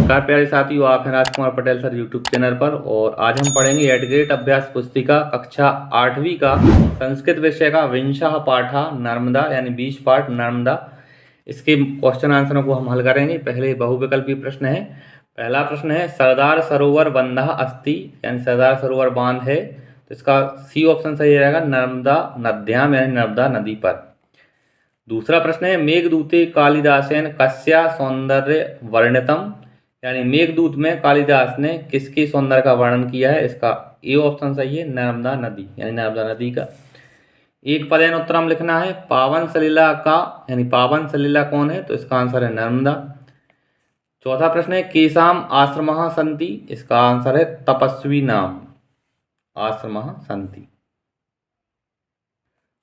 नमस्कार प्यारे साथियों, आप हैं Rajkumar Patel sir YouTube channel पर। और आज हम पढ़ेंगे एट ग्रेड अभ्यास पुस्तिका कक्षा 8वीं का संस्कृत विषय का विंशः पाठा नर्मदा यानी 20 पाठ नर्मदा। इसके क्वेश्चन आंसरों को हम हल करेंगे। पहले बहुविकल्पी प्रश्न है। पहला प्रश्न है सरदार सरोवर बंधः अस्ति यानी सरदार सरोवर बांध है, तो इसका सी ऑप्शन सही रहेगा, नर्मदा नद्याम यानी नर्मदा नदी पर। दूसरा प्रश्न है मेघदूते कालिदासेन कस्या सौंदर्य वर्णितम यानी मेघदूत में कालिदास ने किसके सौंदर्य का वर्णन किया है, इसका ए ऑप्शन सही है, नर्मदा नदी यानी नर्मदा नदी का। एक पदेन उत्तरम लिखना है। पावन सलीला का यानी पावन सलीला कौन है, तो इसका आंसर है नर्मदा। चौथा प्रश्न है केशाम आश्रमः सन्ति, इसका आंसर है तपस्वी नाम आश्रमः सन्ति।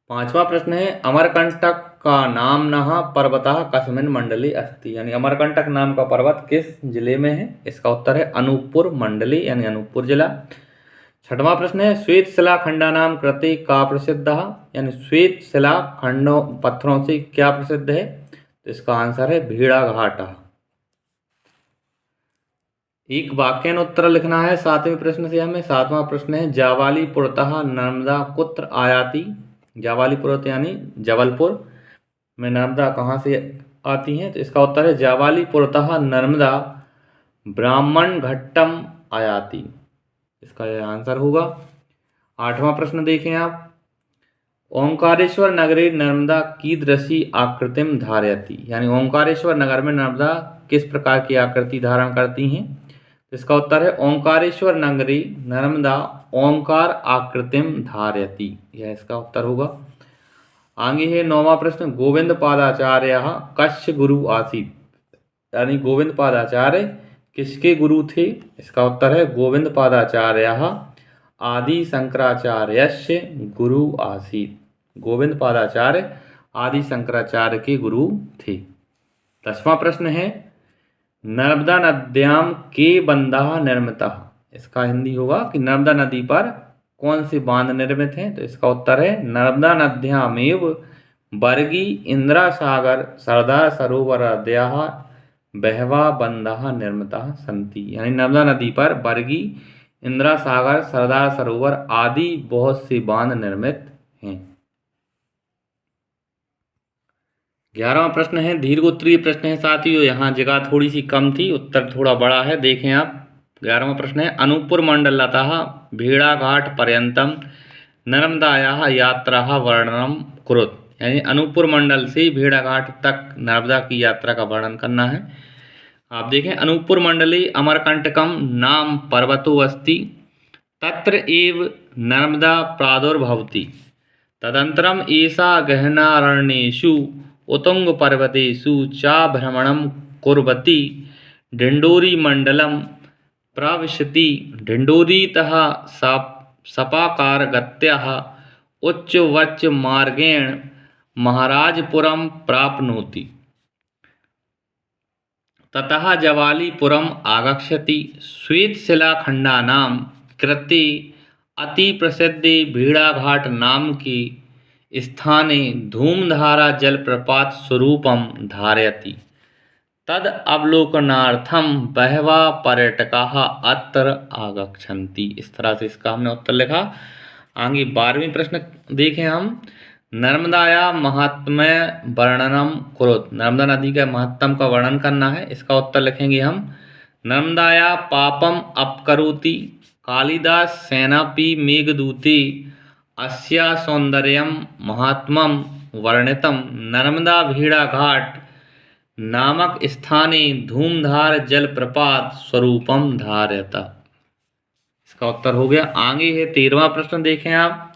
पांचवा प्रश्न है अमरकंटक का नाम नः पर्वतः कस्मिन् मंडले अस्ति यानी अमरकंटक नाम का पर्वत किस जिले में है, इसका उत्तर है अनूपपुर मंडले यानी अनूपपुर जिला। छठवां प्रश्न है श्वेत शिला खंडानाम कृते का प्रसिद्ध यानी श्वेत शिला खंडों पत्थरों से क्या प्रसिद्ध है, तो इसका आंसर है भेड़ाघाट। एक वाक्यान उत्तर लिखना है सातवें प्रश्न से हमें। सातवां प्रश्न है जावालीपुरतः नर्मदा कुत्र आयाति, जावालीपुर यानी जबलपुर में नर्मदा कहाँ से आती हैं, तो इसका उत्तर है जावालीपुरतः नर्मदा ब्राह्मण घट्टम आयाति, इसका यह आंसर होगा। आठवां प्रश्न देखें आप। ओंकारेश्वर नगरे नर्मदा कीदृशी आकृतिम धारयति यानी ओंकारेश्वर नगर में नर्मदा किस प्रकार की आकृति धारण करती हैं, इसका उत्तर है ओंकारेश्वर नगरी नर्मदा ओंकार आकृतिम धारयति, यह इसका उत्तर होगा। आगे है नौवां प्रश्न गोविंद पादाचार्य कस्य गुरु आसीत यानी गोविंद पादाचार्य किसके गुरु थे, इसका उत्तर है गोविंद पादाचार्य आदि शंकराचार्यस्य गुरु आसीत, गोविंद पादाचार्य आदि शंकराचार्य के गुरु थे। 10वां प्रश्न है नर्मदा नद्याम के बंधः निर्मितः, इसका हिंदी होगा कि नर्मदा नदी पर कौन से बांध निर्मित हैं, तो इसका उत्तर है नर्मदा नद्यामेव बर्गी इंदिरा सागर सरदार सरोवरादयः बहवः बंधः निर्मिताः सन्ति यानी नर्मदा नदी पर बर्गी इंदिरा सागर सरदार सरोवर आदि बहुत से बांध निर्मित हैं। 11वां प्रश्न है दीर्घोत्तरीय प्रश्न है साथियों, यहाँ जगह थोड़ी सी कम थी, उत्तर थोड़ा बड़ा है, देखें आप। 11वां प्रश्न है अनूपपुर मंडलतः भेड़ाघाट पर्यंतम नर्मदायाः यात्राः वर्णनम कुरुत यानी अनूपपुर मंडल से भेड़ाघाट तक नर्मदा की यात्रा का वर्णन करना है। आप देखें अनूपपुर मंडले अमरकंटकम नाम पर्वतो अस्ति तत्र एव नर्मदा प्रादुर्भवति तदंतरम एषा गहनारण्येषु उत्तुंग पर्वतेषु च भ्रमणं कुर्वती डिंडोरी मंडलम प्रविशति डिंडोरीतः सपाकारगत्याः उच्चवच्च मार्गेण महाराजपुरम प्राप्नोति ततः जवालीपुरम आगच्छति श्वेतशिलाखंडानां कृते अति प्रसिद्धे भेड़ाघाट नाम के स्थाने धूमधारा जलप्रपात स्वरूपम धारयति तद अवलोकनार्थम बहवः पर्यटकाः अत्र आगच्छन्ति, इस तरह से इसका हमने उत्तर लिखा। आगे 12वें प्रश्न देखें हम। नर्मदाया महात्म्य वर्णनम कुरुत नर्मदा नदी का महत्तम का वर्णन करना है, इसका उत्तर लिखेंगे हम। नर्मदाया पापम अपकरोति कालिदास सेनापि मेघदूते अस्या सौंदर्यम महात्म्यम वर्णितम नर्मदा भेड़ाघाट नामक स्थाने धूमधार जलप्रपात स्वरूपम धारयता, इसका उत्तर हो गया। आगे है 13वां प्रश्न देखें आप।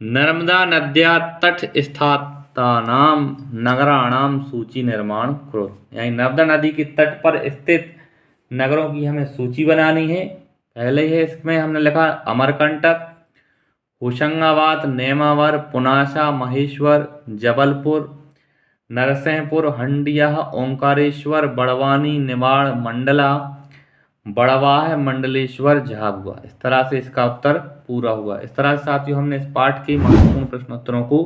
नर्मदा नद्या तट स्थानाम नगराणाम सूची निर्माण करो यानी नर्मदा नदी के तट पर स्थित नगरों की हमें सूची बनानी है। पहले है इसमें हमने लिखा अमरकंटक, होशंगाबाद, नेमावर, पुनासा, महेश्वर, जबलपुर, नरसिंहपुर, हंडिया, ओंकारेश्वर, बड़वानी, निवाड़, मंडला, बड़वाह, मंडलेश्वर, झाबुआ, इस तरह से इसका उत्तर पूरा हुआ। इस तरह से साथियों हमने इस पाठ के महत्वपूर्ण प्रश्नोत्तरों को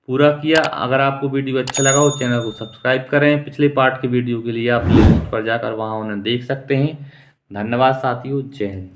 पूरा किया। अगर आपको वीडियो अच्छा लगा हो चैनल को सब्सक्राइब करें। पिछले पार्ट के वीडियो के लिए आप प्लेलिस्ट पर जाकर वहाँ उन्हें देख सकते हैं। धन्यवाद साथियों, जय हिंद।